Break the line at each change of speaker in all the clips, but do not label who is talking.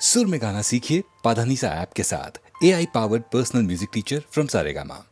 सुर में गाना सीखिए पाधानीसा ऐप के साथ। AI powered personal music teacher from Saregama.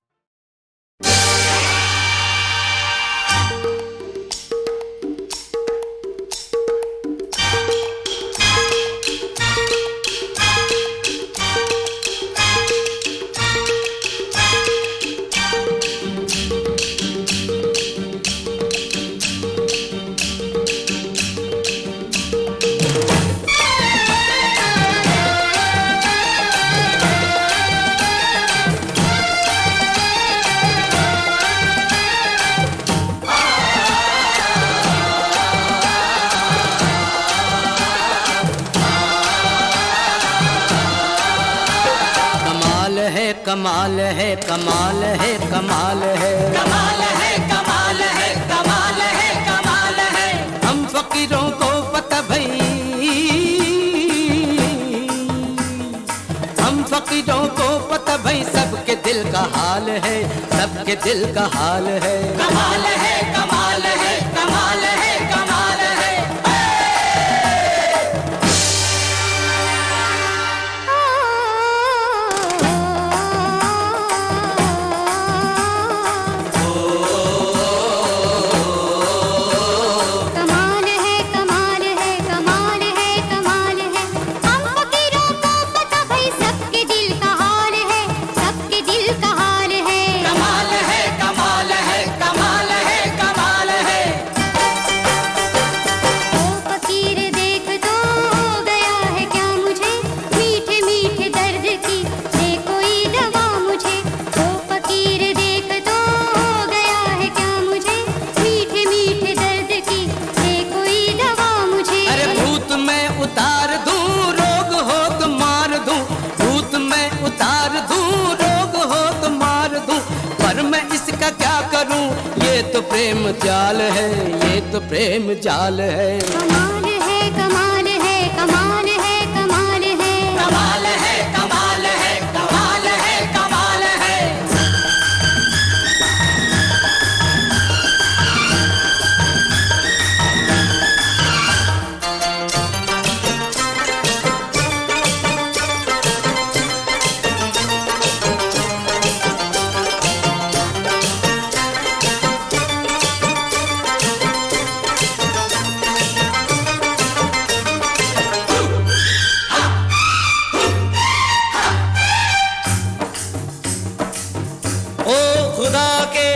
कमाल है कमाल है कमाल है
कमाल है कमाल है कमाल है कमाल है।
हम फकीरों को पता भई, हम फकीरों को पता भई, सबके दिल का हाल है, सबके दिल का हाल है।
कमाल है कमाल है कमाल है कमाल है।
तो प्रेम जाल है, ये तो प्रेम जाल है।
कमाल है कमाल है कमाल है कमाल है
कमाल है कमाल है कमाल है कमाल है।
खुदा के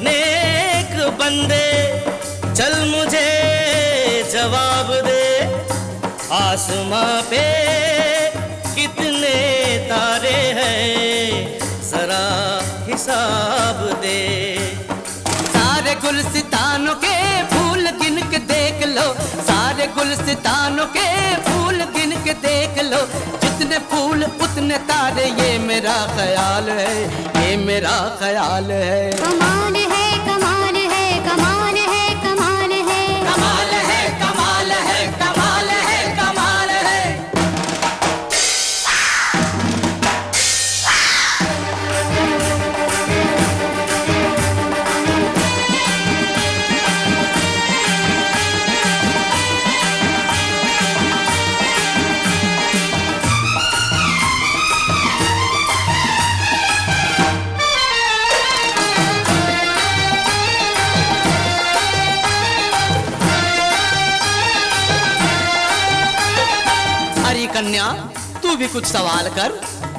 नेक बंदे, चल मुझे जवाब दे, आसमां पे कितने तारे हैं जरा हिसाब दे। सारे गुलसितानों के फूल गिन के देख लो, सारे गुलसितानों के फूल गिन के देख लो, जितने फूल उतने तारे, ये मेरा ख्याल है, ये मेरा ख्याल है।
कमाल है कमाल है कमाल है कमाल है
कमाल है कमाल है कमाल है कमाल है।
कन्या तू भी कुछ सवाल कर,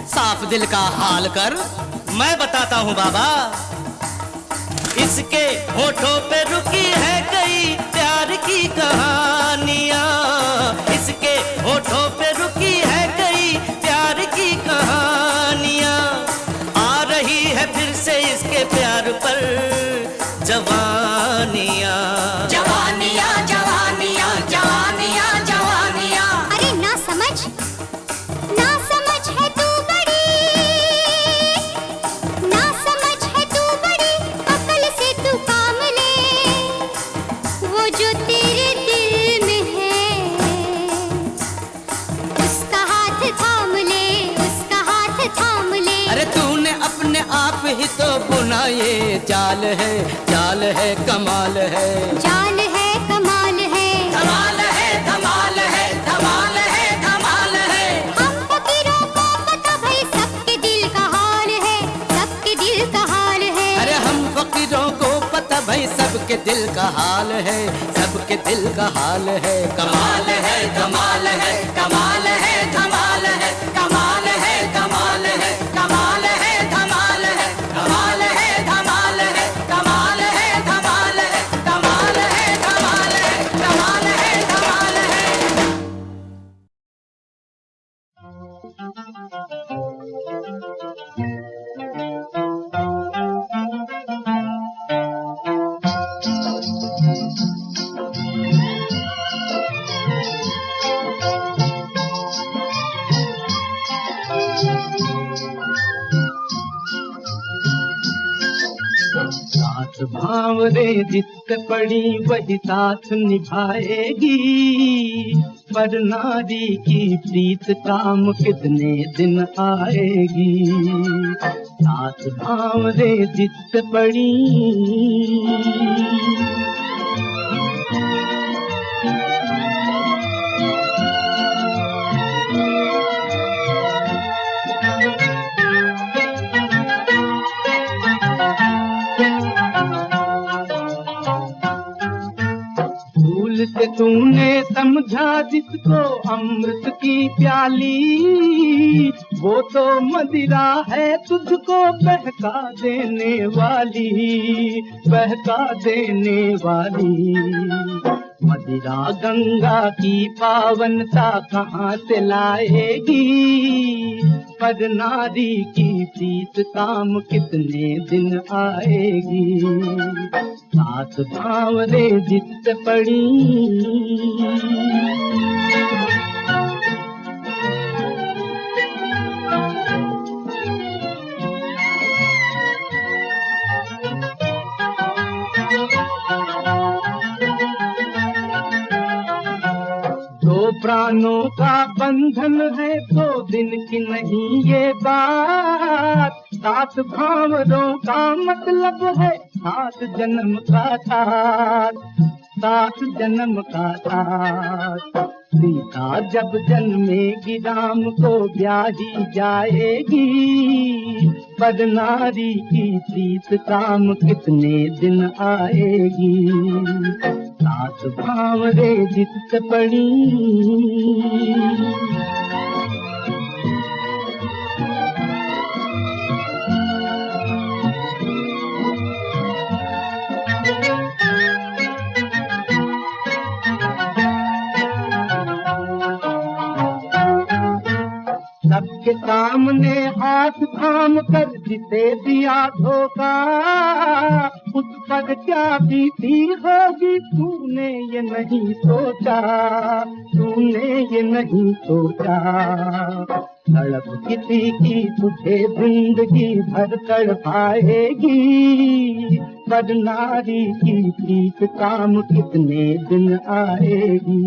साफ दिल का हाल कर। मैं बताता हूँ बाबा, इसके होठों पे रुकी है कई प्यार की कहानियाँ, इसके होठों पे रुकी है कई प्यार की कहानियाँ, आ रही है फिर से इसके प्यार पर जवानियाँ।
जवानियाँ जवानियाँ जवानियाँ जवानियाँ।
अरे ना समझ है तू बड़ी, ना समझ है तू बड़ी, अकल से तू काम ले, वो जो तेरे दिल में है उसका हाथ थाम ले, उसका हाथ थाम ले।
अरे तूने अपने आप ही तो बुना ये जाल है, जाल है कमाल है।
जाल है कमाल है
धमाल है धमाल है धमाल है धमाल है।
सबके दिल का हाल है, सबके दिल का हाल है। कमाल है कमाल है कमाल है धमाल है, कमाल है कमाल है कमाल है धमाल है, कमाल है धमाल है कमाल है धमाल है, कमाल है धमाल है कमाल है धमाल है।
साथ भावरे जित पड़ी वही साथ निभाएगी, पर नारी की प्रीत काम कितने दिन आएगी। साथ भावरे जित पड़ी से तूने समझा जिसको अमृत की प्याली, वो तो मदिरा है तुझको बहका देने वाली, बहका देने वाली। मदिरा गंगा की पावनता कहाँ से लाएगी, पर नारी की प्रीत काम कितने दिन आएगी। साथ भावरे जित पड़ी दो प्राणों का बंधन है, दो दिन की नहीं ये बात। सात भावरों का मतलब है सात जन्म का साथ, सात जन्म का साथ। सीता जब जन्मेगी राम को ब्याही जाएगी, पर नारी की प्रीत काम कितने दिन आएगी। सात भावरे जित पड़ी सबके सामने हाथ थाम कर जिसे दिया धोखा, उस पर क्या बीती होगी तूने ये नहीं सोचा, तूने ये नहीं सोचा। तड़प किसी की तुझे जिंदगी भर तड़पाएगी, पर नारी की प्रीत काम कितने दिन आएगी।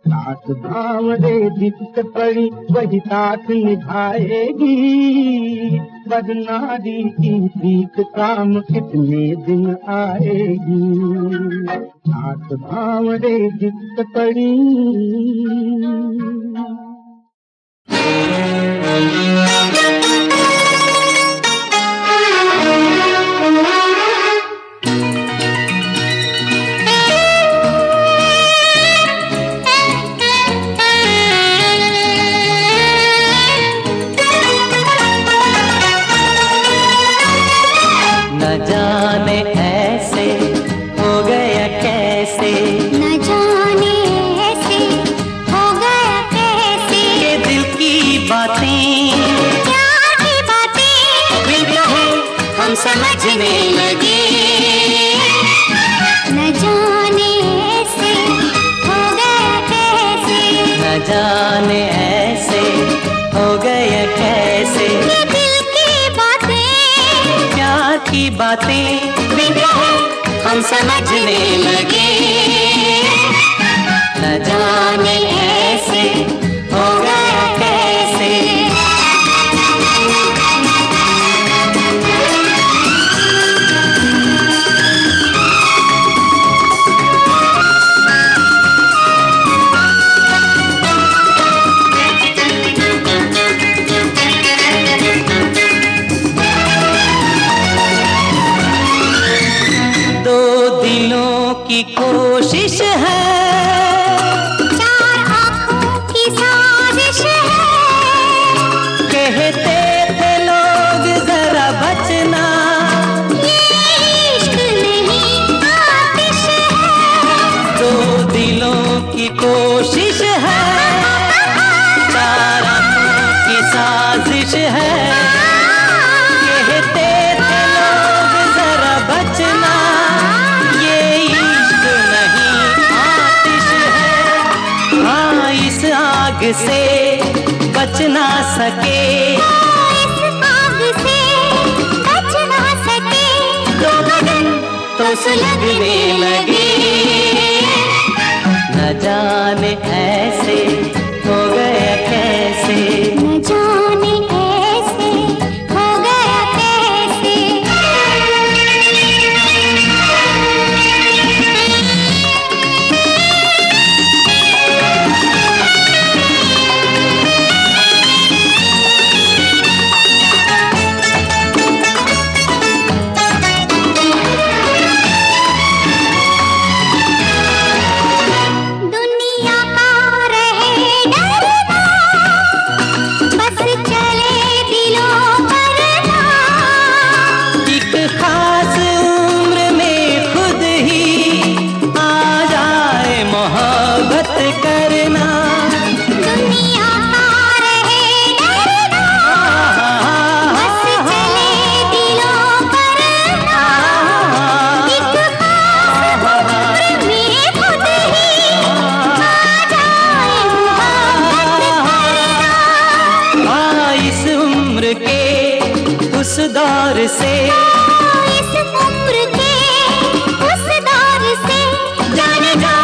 साथ भावरे जित पड़ी वही साथ निभाएगी, पर नारी की प्रीत काम कितने दिन आएगी। साथ भावरे जित पड़ी
समझने लगे। न जाने ऐसे हो गया कैसे, न जाने ऐसे हो गया कैसे। ये दिल की बातें, प्यार की बातें, हम समझने लगे। न जाने ऐसे हो गया कैसे।
है। कहते थे लोग जरा बचना, ये इश्क नहीं आतिश है। हाँ इस आग से बच ना सके,
इस आग से बच ना सके,
तो लगन तो सुलगने लगे। न जाने ऐसे हो गया कैसे,
न जाने ऐसे हो गया कैसे। दुनिया का रहे डरना, बस चले दिलों पर ना।
एक खास उम्र में खुद ही आ जाए मोहब्बत करना।
दुनिया का रहे डरना, बस चले दिलों पर ना। एक खास उम्र में खुद ही आ जाए मोहब्बत करना।
हाँ इस उम्र के उस दौर से,
इस उम्र के उस दौर से
जाने जा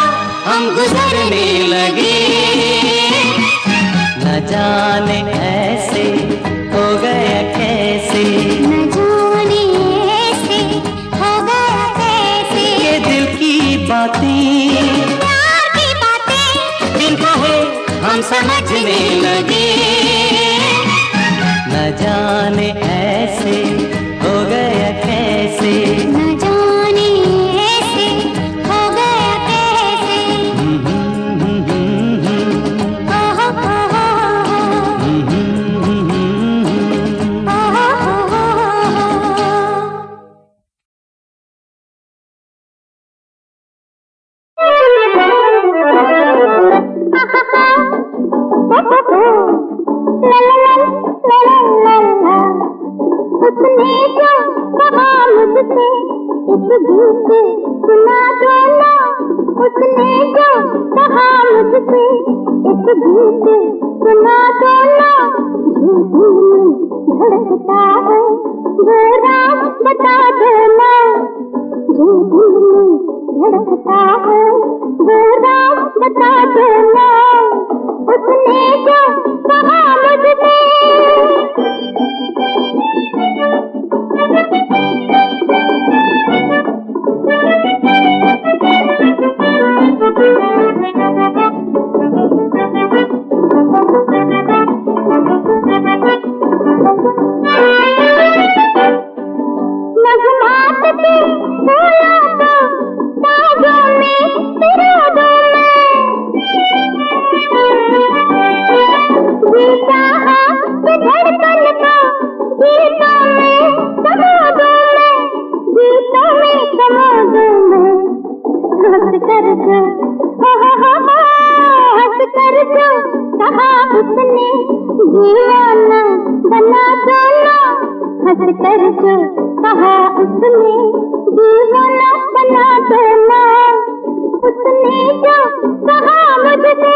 हम गुजरने लगे। न जाने ऐसे हो गया कैसे,
न जाने ऐसे हो गया कैसे।
ये दिल की बातें,
प्यार की बातें
बिन कहे हम समझने लगे। न जाने ऐसे हो गया कैसे,
न जाने ऐसे हो गया कैसे। ओहो हो उसने जो कहा मुझसे इस गीत सुना दो ना। उसने जो कहा मुझसे इस गीत सुना दो ना। धड़कता है वो रात बता देना, जो धड़कता है वो रात बता देना। उसने जो कहा मुझसे नगमात के बोला तो साजों में इरादों में जीता कि धड़कन को गीतों में समादों में, गीतों में समादों में। हंस कर जो हंस कर जो कहा उसने दीवाना बना दो ना। हंस कर जो कहा उसने दीवाना बना देना। उसने जो कहा मुझसे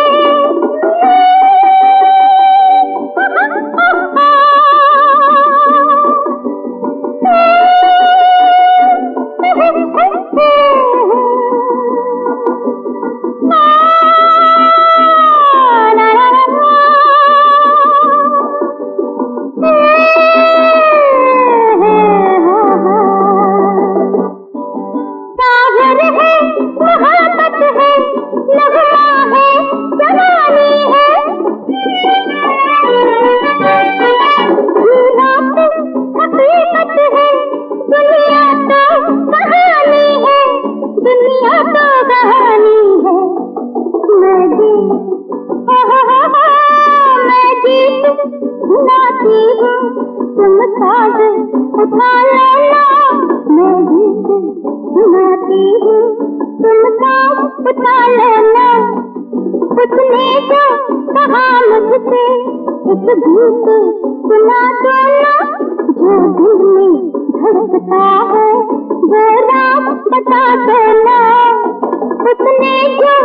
सागर है मोहब्बत है नगमा है जवानी है। हकीकत है दुनिया तो कहानी है, दुनिया तो कहानी है। मैं गीत सुनाती हूँ तुम साज उठा लेना। मैं गीत सुनाती हूँ तुम साज उठा लेना। उसने जो कहा मुझसे इस गीत सुना दो ना जो दिल में धड़कता है वो राम बता दो ना उसने जो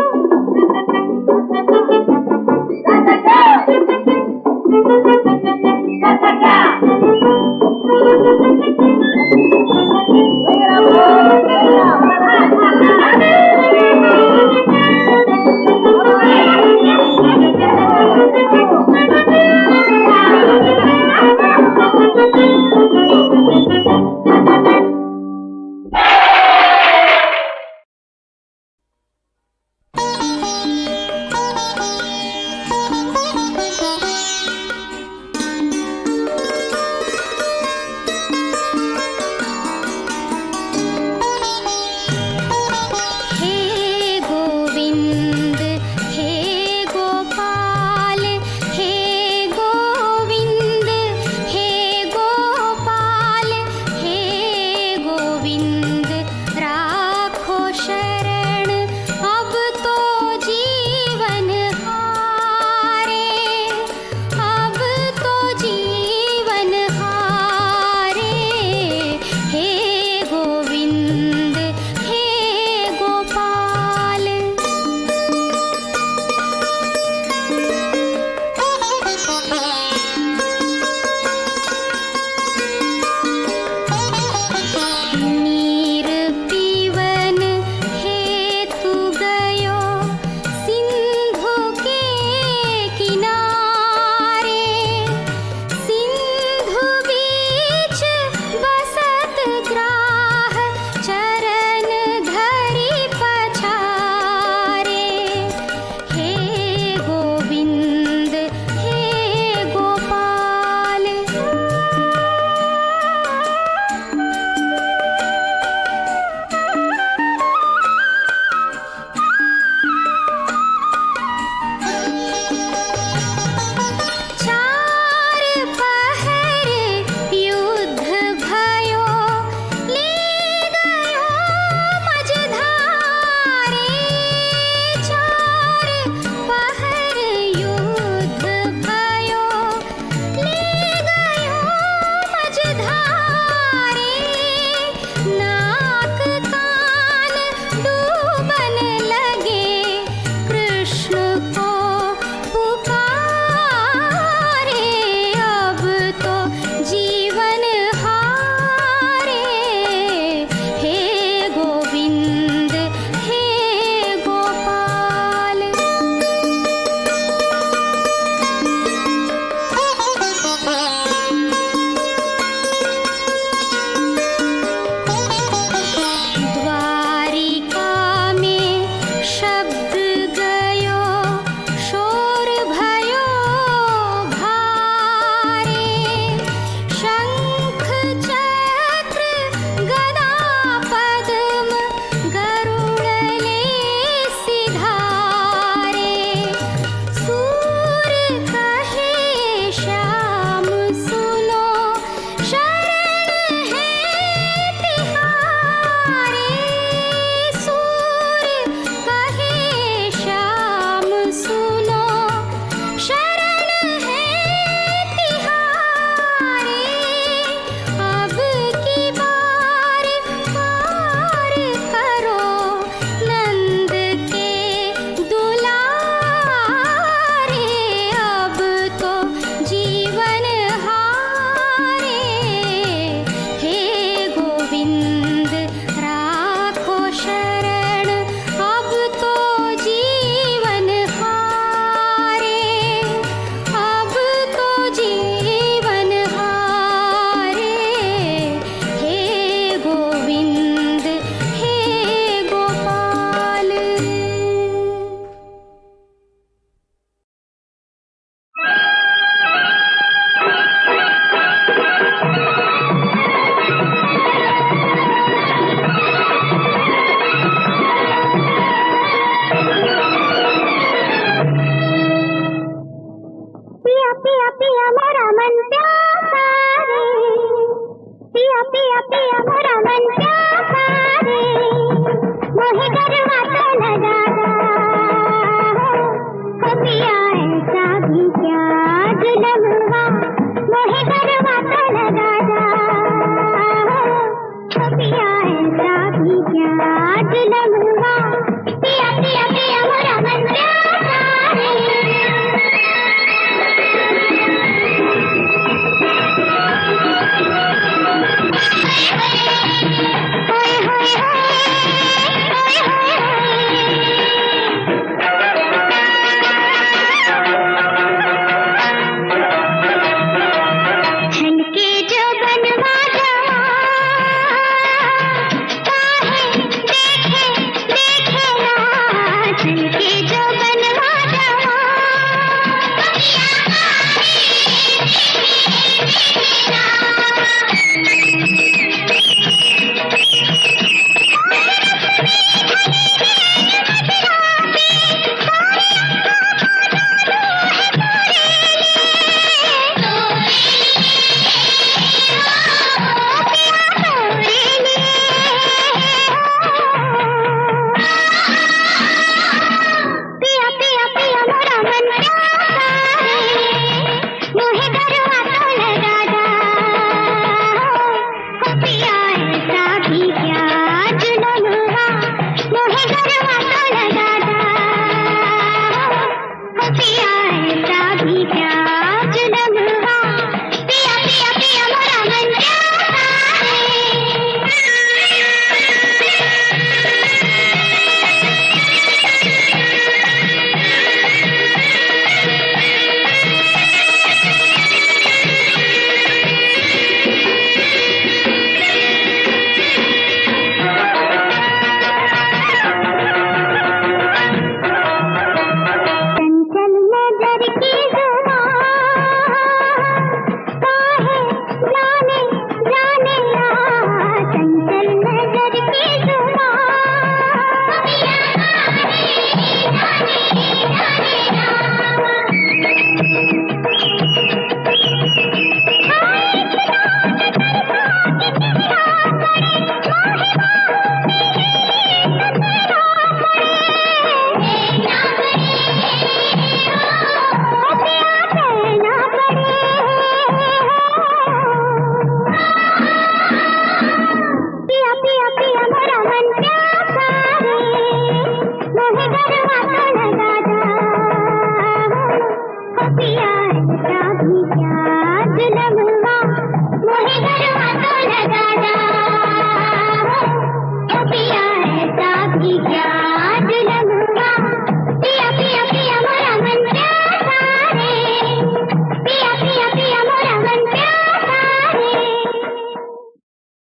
पिया पिया पिया मोरा मन